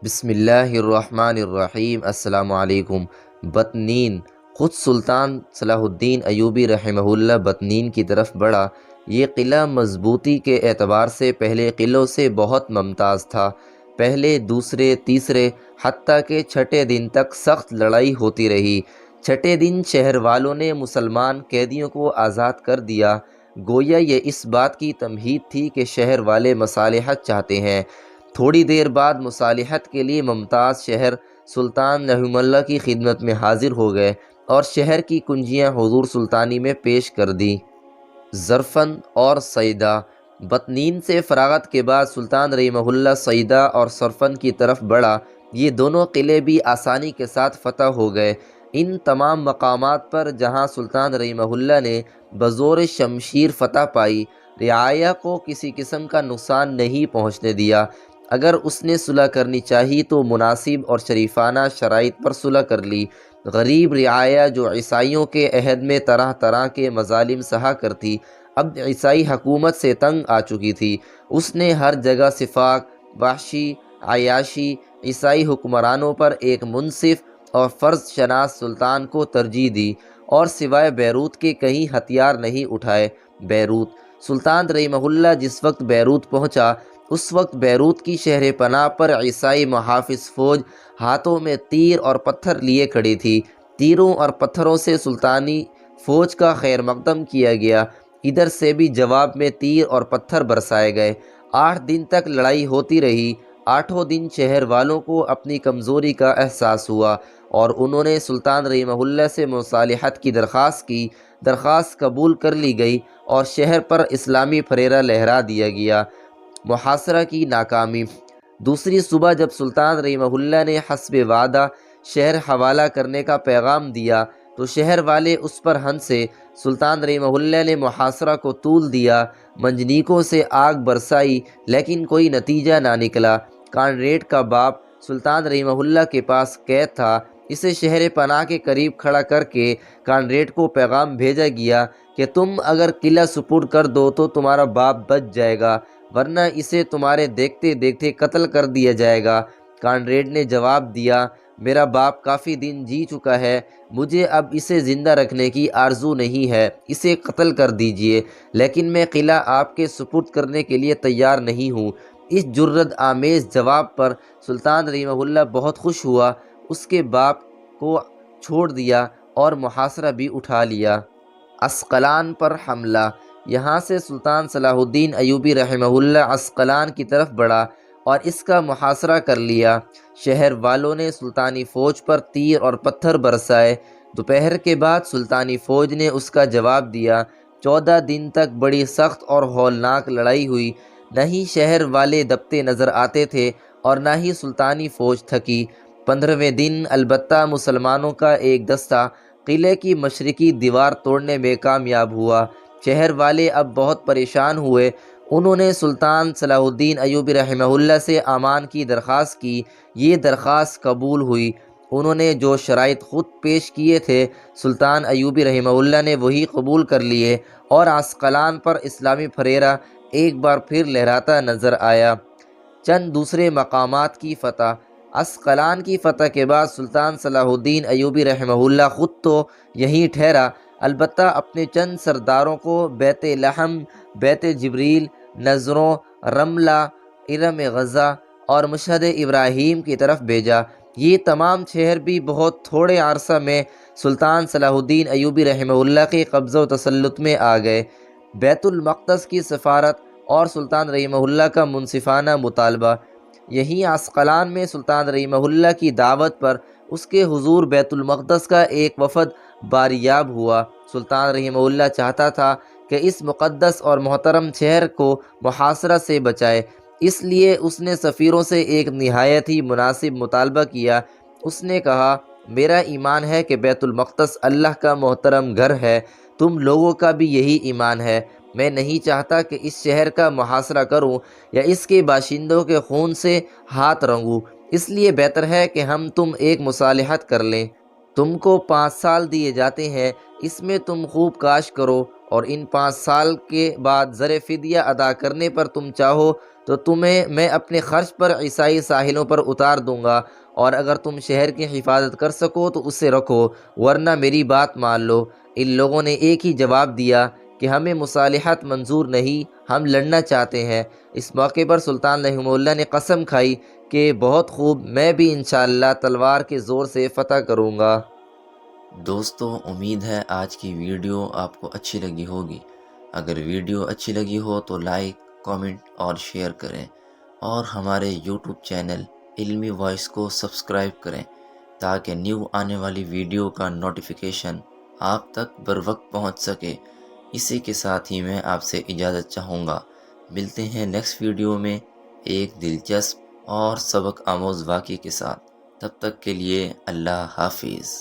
بسم اللہ الرحمن الرحیم۔ السلام علیکم۔ بطنین، خود سلطان صلاح الدین ایوبی رحمہ اللہ بطنین کی طرف بڑھا۔ یہ قلعہ مضبوطی کے اعتبار سے پہلے قلعوں سے بہت ممتاز تھا۔ پہلے، دوسرے، تیسرے، حتیٰ کہ چھٹے دن تک سخت لڑائی ہوتی رہی۔ چھٹے دن شہر والوں نے مسلمان قیدیوں کو آزاد کر دیا، گویا یہ اس بات کی تمہید تھی کہ شہر والے مصالحت چاہتے ہیں۔ تھوڑی دیر بعد مصالحت کے لیے ممتاز شہر سلطان رحمہ اللہ کی خدمت میں حاضر ہو گئے اور شہر کی کنجیاں حضور سلطانی میں پیش کر دیں۔ ظرفن اور سیدہ۔ بطنین سے فراغت کے بعد سلطان رحمہ اللہ سیدہ اور صرفن کی طرف بڑھا۔ یہ دونوں قلعے بھی آسانی کے ساتھ فتح ہو گئے۔ ان تمام مقامات پر جہاں سلطان رحمہ اللہ نے بزور شمشیر فتح پائی، رعایا کو کسی قسم کا نقصان نہیں پہنچنے دیا۔ اگر اس نے صلح کرنی چاہی تو مناسب اور شریفانہ شرائط پر صلح کر لی۔ غریب رعایا جو عیسائیوں کے عہد میں طرح طرح کے مظالم سہا کرتی، اب عیسائی حکومت سے تنگ آ چکی تھی۔ اس نے ہر جگہ صفاق، وحشی، عیاشی عیسائی حکمرانوں پر ایک منصف اور فرض شناس سلطان کو ترجیح دی اور سوائے بیروت کے کہیں ہتھیار نہیں اٹھائے۔ بیروت۔ سلطان رحمہ اللہ جس وقت بیروت پہنچا، اس وقت بیروت کی شہر پناہ پر عیسائی محافظ فوج ہاتھوں میں تیر اور پتھر لیے کھڑی تھی۔ تیروں اور پتھروں سے سلطانی فوج کا خیر مقدم کیا گیا۔ ادھر سے بھی جواب میں تیر اور پتھر برسائے گئے۔ 8 دن تک لڑائی ہوتی رہی۔ 8واں دن شہر والوں کو اپنی کمزوری کا احساس ہوا اور انہوں نے سلطان رحمہ اللہ سے مصالحت کی درخواست کی۔ درخواست قبول کر لی گئی اور شہر پر اسلامی پھریرہ لہرا دیا گیا۔ محاصرہ کی ناکامی۔ دوسری صبح جب سلطان رحمہ اللہ نے حسب وعدہ شہر حوالہ کرنے کا پیغام دیا تو شہر والے اس پر ہنسے۔ سلطان رحمہ اللہ نے محاصرہ کو طول دیا، منجنیقوں سے آگ برسائی، لیکن کوئی نتیجہ نہ نکلا۔ کانریڈ کا باپ سلطان رحمہ اللہ کے پاس قید تھا۔ اسے شہر پناہ کے قریب کھڑا کر کے کانریڈ کو پیغام بھیجا گیا کہ تم اگر قلعہ سپرد کر دو تو تمہارا باپ بچ جائے گا، ورنہ اسے تمہارے دیکھتے دیکھتے قتل کر دیا جائے گا۔ کانریڈ نے جواب دیا، میرا باپ کافی دن جی چکا ہے، مجھے اب اسے زندہ رکھنے کی آرزو نہیں ہے، اسے قتل کر دیجئے، لیکن میں قلعہ آپ کے سپرد کرنے کے لیے تیار نہیں ہوں۔ اس جرأت آمیز جواب پر سلطان رحمہ اللہ بہت خوش ہوا، اس کے باپ کو چھوڑ دیا اور محاصرہ بھی اٹھا لیا۔ عسقلان پر حملہ۔ یہاں سے سلطان صلاح الدین ایوبی رحمہ اللہ عسقلان کی طرف بڑھا اور اس کا محاصرہ کر لیا۔ شہر والوں نے سلطانی فوج پر تیر اور پتھر برسائے۔ دوپہر کے بعد سلطانی فوج نے اس کا جواب دیا۔ 14 دن تک بڑی سخت اور ہولناک لڑائی ہوئی۔ نہ ہی شہر والے دبتے نظر آتے تھے اور نہ ہی سلطانی فوج تھکی۔ 15ویں دن البتہ مسلمانوں کا ایک دستہ قلعے کی مشرقی دیوار توڑنے میں کامیاب ہوا۔ شہر والے اب بہت پریشان ہوئے۔ انہوں نے سلطان صلاح الدین ایوبی رحمہ اللہ سے امان کی درخواست کی۔ یہ درخواست قبول ہوئی۔ انہوں نے جو شرائط خود پیش کیے تھے، سلطان ایوبی رحمہ اللہ نے وہی قبول کر لیے اور عسقلان پر اسلامی پھریرہ ایک بار پھر لہراتا نظر آیا۔ چند دوسرے مقامات کی فتح۔ عسقلان کی فتح کے بعد سلطان صلاح الدین ایوبی رحمہ اللہ خود تو یہیں ٹھہرا، البتہ اپنے چند سرداروں کو بیت لحم، بیت جبریل، نظروں، رملہ، ارم غزہ اور مشہد ابراہیم کی طرف بھیجا۔ یہ تمام شہر بھی بہت تھوڑے عرصہ میں سلطان صلاح الدین ایوبی رحمہ اللہ کے قبضہ و تسلط میں آ گئے۔ بیت المقدس کی سفارت اور سلطان رحمہ اللہ کا منصفانہ مطالبہ۔ یہیں عسقلان میں سلطان رحمہ اللہ کی دعوت پر اس کے حضور بیت المقدس کا ایک وفد باریاب ہوا۔ سلطان رحمہ اللہ چاہتا تھا کہ اس مقدس اور محترم شہر کو محاصرہ سے بچائے، اس لیے اس نے سفیروں سے ایک نہایت ہی مناسب مطالبہ کیا۔ اس نے کہا، میرا ایمان ہے کہ بیت المقدس اللہ کا محترم گھر ہے، تم لوگوں کا بھی یہی ایمان ہے۔ میں نہیں چاہتا کہ اس شہر کا محاصرہ کروں یا اس کے باشندوں کے خون سے ہاتھ رنگوں، اس لیے بہتر ہے کہ ہم تم ایک مصالحت کر لیں۔ تم کو 5 سال دیے جاتے ہیں، اس میں تم خوب کاش کرو اور ان 5 سال کے بعد زر فدیہ ادا کرنے پر تم چاہو تو تمہیں میں اپنے خرچ پر عیسائی ساحلوں پر اتار دوں گا، اور اگر تم شہر کی حفاظت کر سکو تو اسے رکھو، ورنہ میری بات مان لو۔ ان لوگوں نے ایک ہی جواب دیا کہ ہمیں مصالحت منظور نہیں، ہم لڑنا چاہتے ہیں۔ اس موقع پر سلطان رحمہ اللہ نے قسم کھائی کہ بہت خوب، میں بھی انشاءاللہ تلوار کے زور سے فتح کروں گا۔ دوستو، امید ہے آج کی ویڈیو آپ کو اچھی لگی ہوگی۔ اگر ویڈیو اچھی لگی ہو تو لائک، کامنٹ اور شیئر کریں، اور ہمارے یوٹیوب چینل علمی وائس کو سبسکرائب کریں تاکہ نیو آنے والی ویڈیو کا نوٹیفیکیشن آپ تک بر وقت پہنچ سکے۔ اسی کے ساتھ ہی میں آپ سے اجازت چاہوں گا۔ ملتے ہیں نیکسٹ ویڈیو میں ایک دلچسپ اور سبق آموز واقعے کے ساتھ۔ تب تک کے لیے اللہ حافظ۔